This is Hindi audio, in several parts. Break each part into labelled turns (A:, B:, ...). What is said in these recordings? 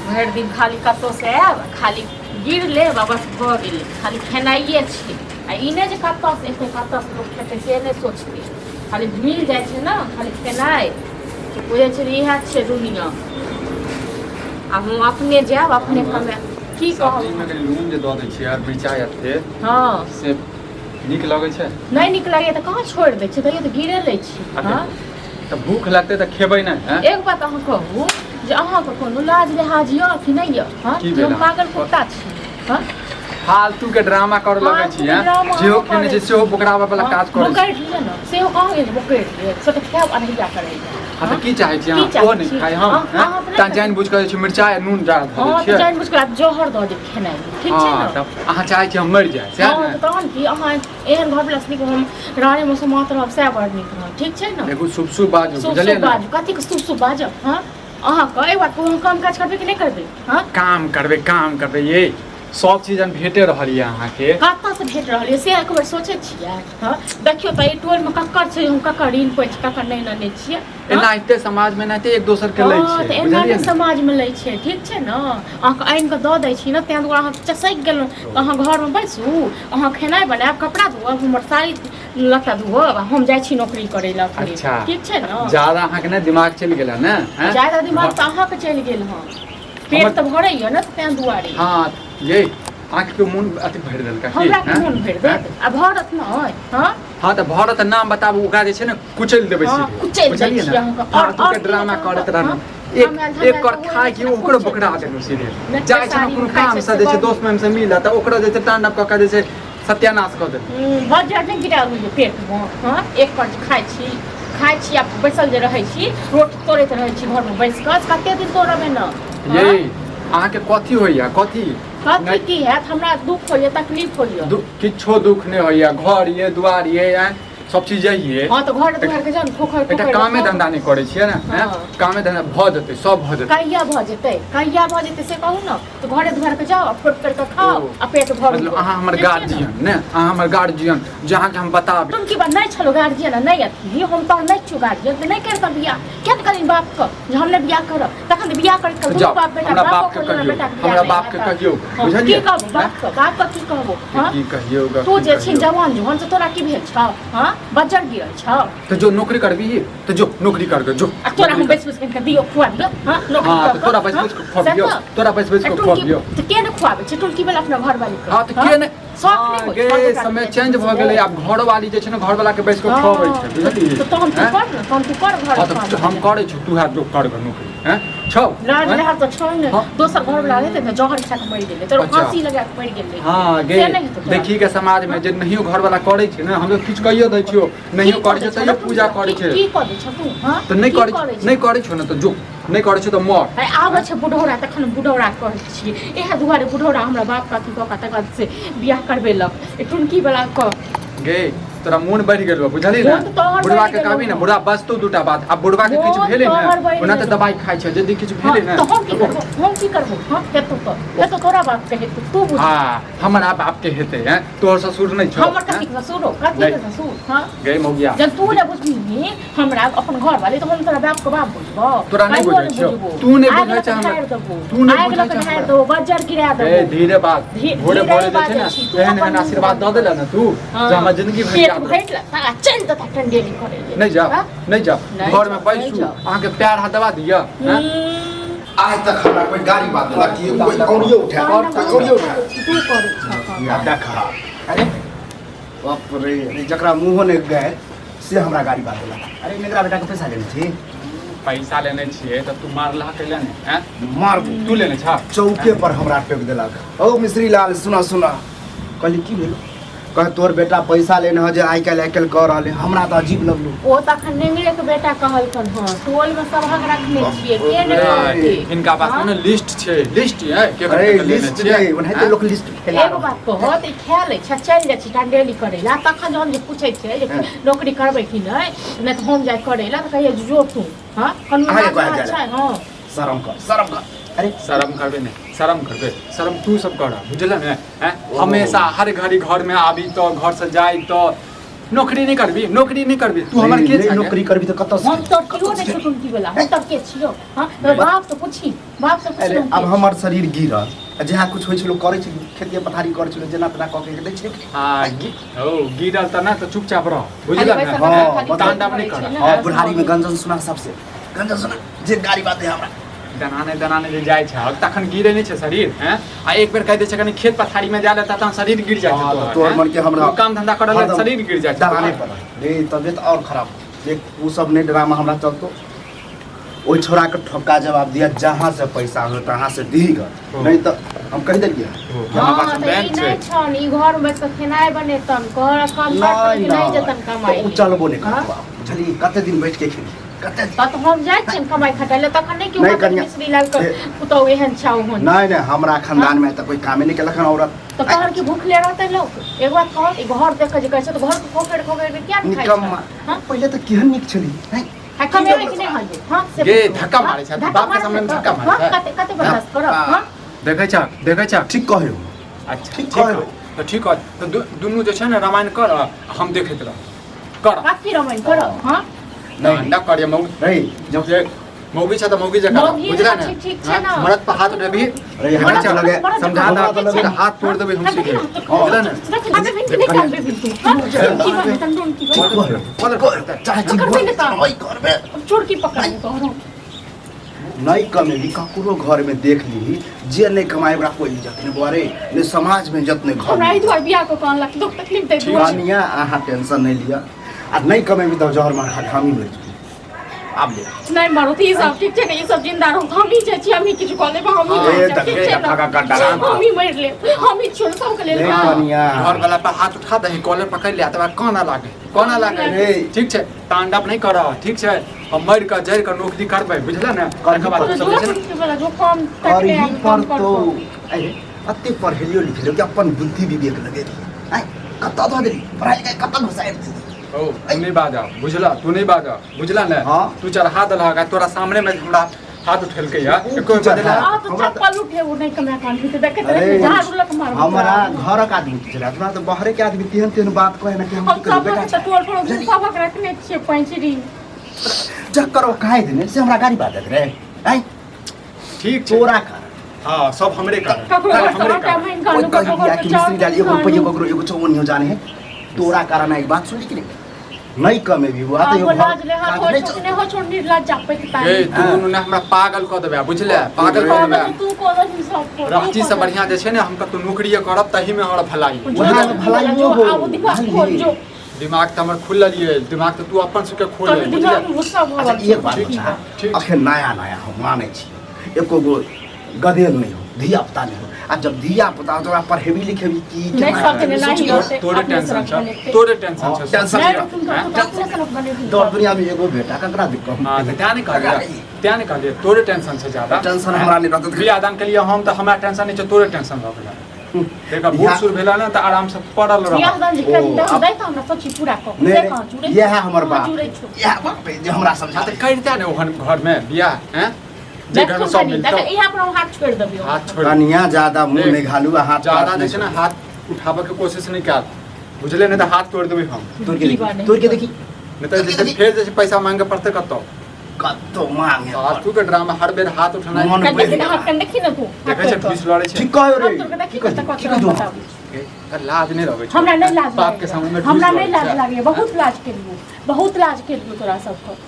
A: भरि दिन खाली कतौ से आयब खाली गिर लेब बस भऽ गेलै खाली खेनाइए छै आ ई नहि जे कतऽ से एतै कतऽ से लोक खेतै से नहि सोचतै खाली मिल जाइ छै ने खाली खेनाइ बुझै छै इएह छै दुनिया आ हम अपने जायब अपने कमे की कहब
B: नून जे दऽ दै छियै आर मिरचाइ एते
A: हाँ
B: से नीक लगै छै
A: नहीं नीक लगैए तऽ कहाँ छोड़ि दै छियै तैयो तऽ गिरे लै छी हाँ
B: तऽ भूख लगतै तऽ खेबै नहि
A: एक बात अहाँ कहू जे अहाँके कोनो लाज लिहाज यऽ कि नहीं यऽ हाँ
B: की
A: जे हम पागल कुत्ता छी हाँ
B: फालतू के ड्रामा कर लगै छी जेहो खेने छै सेहो बोकरावा वाला काज करै छै
A: बोकरि लिअ ने सेहो कहाँ बोकरि लिअ से तऽ खायब अनहिया करैया
B: हाँ तऽ की चाहै छी अहाँ ओ नहि खाइ हम ता जानि बुझ करै छी मिरचाइ नून डाल दै
A: हाँ
B: छियै
A: तऽ जानि बुझ कऽ जोहर दऽ देब खेनाइ ठीक छै
B: हाँ
A: ने
B: तब अहाँ चाहै छी हम मरि जाय सएह
A: हाँ
B: ने
A: तऽ तहन की अहाँ एहन घर वला सनिक हम रानी मौसमात रहब सएह बड़ नीक रहब ठीक छै ने
B: देखू शुभ शुभ बाजू
A: शुभ
B: बुझलियै
A: शुभ
B: ने
A: बाजू कथी के शुभ शुभ बाजब हाँ अहाँके एक बात हम काम काज करबै कि नहि करबै हाँ
B: काम करबै ये सब चीज हम भेटे रहल यऽ अहाँके
A: कतऽ से भेट रहल यऽ से एक बेर सोचै छियै हाँ देखियौ तऽ ई टोलमे ककर छै हम ककर ऋण पैठ ककर नहि लेने छियै
B: एनाहिते समाजमे एनाहिते एक दोसर के लै
A: हाँ
B: छै
A: तऽ
B: बुझलियै
A: एना
B: ने
A: समाजमे लै छै ठीक छै ने अहाँके आनि कऽ दऽ दै छी ने ताहि दुआरे अहाँ चसकि गेलहुँ तऽ अहाँ घरमे बैसू अहाँ खेनाइ बनायब कपड़ा धोअब हमर साड़ी लत्ता धोअब हम जाइ छी नौकरी करै लए
B: अच्छा
A: ठीक छै ने
B: ज्यादा अहाँके ने दिमाग चलि गेल ने
A: ज्यादा दिमाग तऽ अहाँके चलि गेल हँ पेट तऽ भरैया ने ताहि दुआरे
B: हाँ ये आँख के मुन अति भरि देलका
A: हमरा के मोन भरि देत आ भरत नहि हाँ
B: हाँ तऽ भरत नाम बताबू ओकरा जे छै ने कुचलि देबै
A: हाँ,
B: सीधे
A: कुचलि दै
B: बुझलियै
A: छियै
B: ने
A: अहाँके।
B: फालतू के
A: और
B: ड्रामा
A: की
B: करैत
A: अहाँ?
B: रहनु एक कर खाय के ओकरो बोकरा देनु सीधे जाइ छै कोनो काम से जे छै दोस्त में से मिला तऽ ओकरा जे छै तांडव कऽ के जे छै सत्यानाश कऽ देनु
A: बजार नहि गिरा देबै पेटमे हाँ एक पर खाइ छी आ बैसल जे रहै छी रोटी तोड़ैत रहै छी घरमे बैस कऽ कते दिन तोड़बै ने
B: ये अहाँके कथी होइया कथी
A: कथी की हैत हमरा दुख होइए तकलीफ होइए
B: किछो दुख नहि होइया घर ये दुआर ये सब चीज यही
A: हाँ तो घर दुआर के जान ठोकर
B: एकटा कामे धंधा नहि करै छियै ने कामे धंधा भऽ जेतै सब भऽ जेतै
A: कहिया भऽ जेतै से कहू ने तो घरे दुआर के जाओ फोट कर के खाओ आ पेट भर
B: मतलब अहाँ हमर गार्जियन ने अहाँ हमर गार्जियन जहाँ के हम बताब
A: तुम की बात नहीं छलो गार्जियन नहीं अथी हम तो नहीं छु गार्जियन तो नहीं कर बियाह क्या करी बाप का जो हमने बियाह करब तखन बियाह कर के दो बाप बेटा
B: बाप के कहियो हमरा बाप के कहियो बुझलियै
A: की कहबो बाप का की कहबो हां
B: की कहियो
A: तू जे छी जवान जोहन से तोरा की भेल छ हां बजर गिरल छ
B: तो जो नौकरी करबी तो जो नौकरी कर के जो
A: तोरा हम बैस बैस के दियो खुआ दियो हां नौकरी
B: हां तोरा बैस बैस के खुआबियो तोरा बैस बैस के खुआबियो
A: तो के ने खुआबे छै टुलकी वाला अपना घर वाली के
B: हां तो के ने गे समय चेंज भ गेलै आब घर वाली जे छै ने घर वाला के बैस के खुआबै छै बुझलियै
A: तो तहन तू कर घर
B: तो हम करै छी तू हाथ जो कर के नौकरी हैं छौ
A: लाज लहा तो छौ ने दोसर घर वाला रहते त जहर खा के मरि गेलै तोरा फांसी लगा के मरि गेलै
B: हां गे देखी के समाज में जे नहियो घर वाला करै छै ने हम तो किछ कहियो दै छियो नहियो करै छै तैयो पूजा करै छै
A: की करै छ तू हां
B: तो नहीं करै छौ ने तो जो नहीं करै छै तो मर
A: आबै छै बुढ़ौरा तखन बुढ़ौरा कहै छियै एहे दुआरे बुढ़ौरा हमरा बाप का की कह तक से बियाह करबेलक ए टुनकी वाला क
B: गे तोरा मोन बढ़ि गेल बा बुझली ना बुढ़वा के कहबी ना बुढ़वा बस तो दूटा बात अब बुढ़वा के किछ भेले ना ओना त दवाई खाइ छै यदि किछ भेले ना
A: तो हम की करबो हां हेतो तोरा बाप के हेतो तू बुझ
B: हां हमरा बाप के हेते हैं तोहर ससुर नहीं छौ
A: हमर कथि के ससुर कथि के ससुर हां
B: गे मौगिया
A: जब तू ने बुझनी हमरा अपन घर वाले तो हम तोरा बाप के बाप बुझबो
B: तोरा नहीं बुझै छौ तू नहीं बुझै छ तू नहीं बुझै छ
A: दो बजर गिरा दो
B: ए धीरे बात भोरे भोरे जे छै ना एहन आशीर्वाद द देला ना तू जे हमर जिंदगी भर
A: भेट तारा चल त टंडेली करे
B: नहीं जा घर में बैसू अहाँ के पैर हाथ दबा दिया
C: आज तक हमरा कोई गाड़ी बात देला कि कोई औरियो उठा और कोई औरियो उठा
A: तू करे छ
C: या देखा अरे बाप रे जकरा मुंह ने गए से हमरा गाड़ी बात देला अरे मेरा बेटा के पैसा लेने छी
B: पैसा लेने छिए त तू मारला कैला ने हैं
C: मार
B: तू लेने छ
C: चौके पर हमरा टेक देलक ओ मिश्री लाल सुना कहली की भेल कह तोर बेटा पैसा लेने ह जे आइ काल्हि कह रहले हमरा त अजीब लगलो
A: ओ तखन नेंगरे के बेटा कहलकन हां टोल में सबहक रखने छिए के ने कहते
B: इनका पास में लिस्ट छे लिस्ट है के
C: अरे लिस्ट छे ओनहे त लोक लिस्ट फैला
A: एगो बात कहत ई खेले छ चल जाय छी टंडेली करे ला तखन जहन जे पूछै छै जे नौकरी करबै कि नहीं त हम जाय करे ला त कहिए जो तू हां कानून अच्छा हां
C: शर्म कर
B: अरे शर्म करबे शर्म तू सब कर बुझल ने हैं हमेशा हर घड़ी घर में आबी तो घर से जाई तो नौकरी नहीं करबी तू हमर के छै
C: नौकरी करबी त कत
A: हम तो कियो नहीं छुटुन की वाला हम तब के छियो हां बाप से पूछी बाप से
C: अरे
A: पूछी
C: अब हमर शरीर गिरल जहाँ कुछ होइ छलो करे छै खेती पथारी करे छलो जेना तना क के दै छै
B: हां गिरल त ना त चुपचाप रह बुझल ना
C: हां
B: तांडव नहीं कर
C: हां बुढ़ारी में गंजन सुना सबसे गंजन सुना जे गाड़ी बात है हमरा
B: दनाने जे जाइ छै तखन गिरे नहीं छै शरीर हैं आ एक बेर कह दे छै कनी खेत पथारी में जाले त शरीर गिर जाइ छै
C: तोर मन के हमरा
B: काम धंधा करल शरीर गिर जाइ छै
C: दलाने पर रे तबियत और खराब देख वो सब नहीं ड्रामा हमरा चलतो ओई छोरा के ठोका जवाब दिया जहां से पैसा हो तहां से दीगा नहीं तो हम कह देलिए
A: हां त ई नहीं छन ई घर में त खेनाय बने तन घर काम कर नहीं जतन कमाई
C: चलबो नहीं करबा बुझली कते दिन बैठ के खेली कते
A: तो हम जाय छिन कमाई खटाले तखन नहीं कि मिश्री लाल के पुतौ एहन छाउ होन
C: नहीं हमरा खानदान में त कोई काम नहीं केलखन औरत
A: तो कहर की भूख ले रहते लोग एक बात कहो ई घर देख के जे कहै छै तो घर को खोकेड़ के क्या नहीं खाइ
C: निकम्मा हां पहले त केहन निक छली हैं
A: कमे में कि नहीं हजे हां से
B: गे धक्का मारे छै बाप के सामने धक्का मारे
A: कते कते बर्दाश्त करो हां
B: देखै छ
C: ठीक कहयो
B: अच्छा ठीक है तो ठीक है तो दुनू जे छै ने रामायण कर हम देखैत रह कर
A: काफी रामायण करो हां
B: नहीं ना करिए मौगी
C: रे जब
B: जे मौगी छ त मौगी जका बुझला ना
A: ठीक छै ना
B: मरद पर हाथ उठेबी
C: रे हमरा चल लगे
B: समझा दा हाथ तोड़ देबे हम सीधे बुझला ना
A: अबे बिन नहीं कर दे तू हां की बात है तुम की बात
C: चाची ओई घर में
A: छोड़ की पकड़ तो
C: नहीं कमेली ककरो घर में देख ली जे नहीं कमाए बड़ा कोई इज्जत नहीं बारे ने समाज में इज्जत नहीं घर
A: हमरा ई दुआ बियाह को कान लग दुख तकलीफ दे दुआ
C: दुनिया आहा टेंशन नहीं लिया आ नहीं कमेबी तो जहर मार हामी मर जेबी आब ले
A: नहीं मारो थी सब ठीक है ये सब जिंदा रहो हम ही जे छी हम ही किछु कॉले में हम ही ठीक है
C: भागा काट डाला
A: हम ही मर ले हम ही छोड़ सब के ले
C: नहीं दुनिया
B: घर वाला पे हाथ उठा दे कॉलर पकड़ ले तब काना लागे
C: रे
B: ठीक छै तांडव नहीं कर ठीक छै हम मर के जड़ के नौकरी करबै बुझला ना
C: करके
B: बात सब छै
A: जो काम
C: और ही पर तो अरे अत्ते पढ़लियो लिखलियो कि अपन बुद्धि विवेक लगे आई कत्ता दो दे पढ़ाई के कत्ता घुसाए
B: ओ तू नहीं बाजा बुझला ना
C: हाँ।
B: तू चढ़ा दलहा तोरा सामने में हमरा हाथ उठेल के या एको बदला
A: आ तो चप्पल उठे वो नहीं कमे कान भी देखे रहे जहां रुलक मारो
C: हमारा घर का आदमी चला तोरा तो बाहर के आदमी तेहन तेहन बात कहे ना कि हम
A: हम
C: की करू
A: सब
C: बेटा
A: तो तोर पर सबक रखने छिए पैंचरी
C: जक करो काहे देने से हमरा गाड़ी बात रे आई
B: ठीक छै
C: चोरा कर
B: हां सब हमरे कर
A: ककरो
B: हमरे
A: का
B: कर
A: मैं
C: कोई
A: गानो
C: कह दिया कि मिस्त्री डाली एगो रुपया ककरो एगो चौवन नहीं जाने है तोरा कारण एक बात सुन कि नहीं कमे भी हुआ तो
A: लाज ले हाथ हो छोड़नी लाज जापे के ताई
B: ए तू ना हमरा पागल क देबे बुझले पागल क देबे
A: तू को ही सब
B: रांची से बढ़िया जे छै ने हम कतौ नौकरीए करब तही में हमरा भलाई
C: वहां भलाई जो हो
A: अब दिमाग खोल जो
B: दिमाग त हमर खुलल ये दिमाग त तू अपन सुके खोल
A: तो दिमाग गुस्सा हो
C: अच्छा एक बात बता अखन नया नया हो माने छी एको गो गदेल नहीं हो धिया पुता नहीं हो आ जब धिया पुता तोरा पढ़ेबी लिखेबी की
A: नहीं सब ने नहीं होते
B: तोरे टेंशन छ
C: टेंशन दौड़ दुनिया में एगो बेटा ककरा दिक्कत
B: हां त्या नहीं कहलिए तोरे टेंशन छ ज्यादा
C: टेंशन हमरा नहीं रहत
B: बियाह दान के लिए हम त हमरा टेंशन नहीं छ तोरे टेंशन रह गेला देखा बूढ़ सुर भेला ना त आराम से पड़ल रह
A: बियाह दान जे कर दे त हमरा सच्ची पूरा कर
C: नहीं,
A: देखा जुड़े
C: यह है हमर बाप यह बाप है जो हमरा समझा
B: त करता ने ओहन घर में बियाह हैं जे घर में सब मिलता
A: यहाँ पर हाथ छोड़ दबियो
B: हाथ छोड़
C: कनिया ज्यादा मुंह में घालू हाथ
B: ज्यादा जे छै ना हाथ उठाबे के कोशिश नहीं कर बुझले नहीं त हाथ तोड़ देबे हम
C: तोड़ के देखी
B: नहीं तो जैसे फिर जैसे पैसा मांगे पड़ते कतो
C: कत्तो मांगे
B: आज तू के ड्रामा हर बेर हाथ उठाना
C: मन
B: है
C: बढ़
A: हाथ कंडे की न तू
B: देखे छै 20 लड़े छै
C: ठीक कहो रे
A: हम तो देखी कत जो
B: कर लाज नहीं रहे
A: हमरा नहीं लाज
B: बाप के सामने में
A: हमरा नहीं लाज लागे बहुत लाज के लिए बहुत लाज के लिए तोरा सबको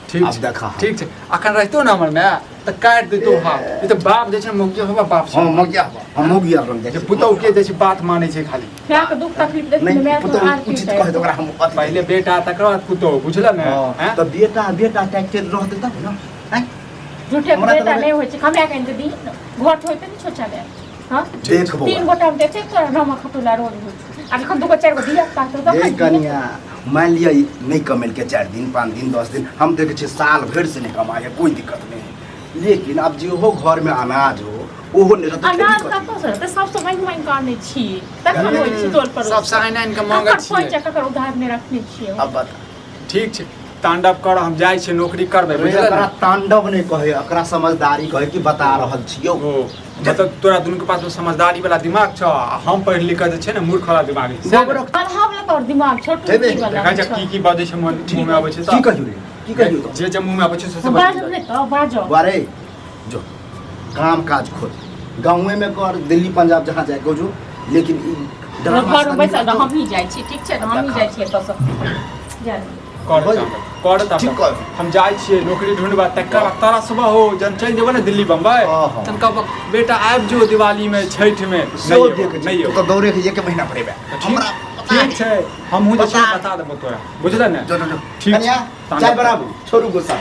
B: ठीक
C: अब देखा
B: ठीक छै अखन रहतो ना हमर में त काट देतो हाथ ई त बाप जे छै मुखिया होबा बाप
C: हां मगिया हम मगिया रंग
B: जे
C: दे
B: पुतौ के जे छै बात माने छै खाली
A: क्या के दुख तकलीफ देख
C: नहीं
A: मैं
C: पुतो
A: तो आर
C: उचित कह दो हम
B: पहले बेटा तकर बाद पुतौ बुझला ने हैं
C: तो बेटा बेटा टैक्टर रहते तब ना हैं
A: झूठे
C: हमरा
A: बेटा
C: तो
A: नहीं होय छै हमरा कहि दे दी घर होते नहीं छोचा ले हां
C: देख बो
A: तीन गोटा हम देखे तो रमा खटुला रोज होय आज खन दुगो चार गो दिया ता तो
C: ए कनिया मान लिया नहीं कमेल के 4 दिन 5 दिन 10 दिन हम देखे छे साल भर से नहीं कमाए कोई दिक्कत नहीं लेकिन अब जो हो घर में अनाज हो ओहो नहीं रहते
A: अनाज का तो सर सब तो मैं करने छी तखन होय छी तोर पर
B: सब साइन के मांगे छी
A: पैसा ककर उधार में रखने छी
C: अब बता
B: ठीक छै तांडव कर हम जाइ छी नौकरी करबै बुझल
C: एकरा तांडव नहीं कहे, एकरा समझदारी कहे कि बता रहल छियो।
B: मतलब तोरा दुनू के पास में समझदारी वाला दिमाग छ, हम पढ़ लिख के जे छै ने मूर्ख वाला दिमाग छै।
A: पढ़ावला तोर दिमाग छोटू
C: हेबे,
A: की वाला
B: देखा जा की बाजै छै मुंह में आबै छै
C: की कहियो रे, की कहियो
B: जे जे मुंह में आबै छै से
A: बाजो नहीं तो बाजो
C: बारे जो काम काज खोल, गाँव में कर, दिल्ली पंजाब जहाँ जाए को जो, लेकिन
A: घर में बैसल हम ही जाइ छी, ठीक छै हम ही जाइ छी तो सब जा
B: कर हम जाइ छियै नौकरी ढूंढबा, तकर बाद तारा सुबह हो जन चल जेबो ने दिल्ली बम्बई, तनका बेटा आबि जो दिवाली में छठ में नहीं
C: तो दौड़े के 1 महीना पड़े बे हमरा
B: ठीक छै, हमहूँ जे छै बता देबो तोरा बुझल ने।
C: जो
B: ठीक
C: कन्या चाय बनाबू, छोड़ू गुस्सा।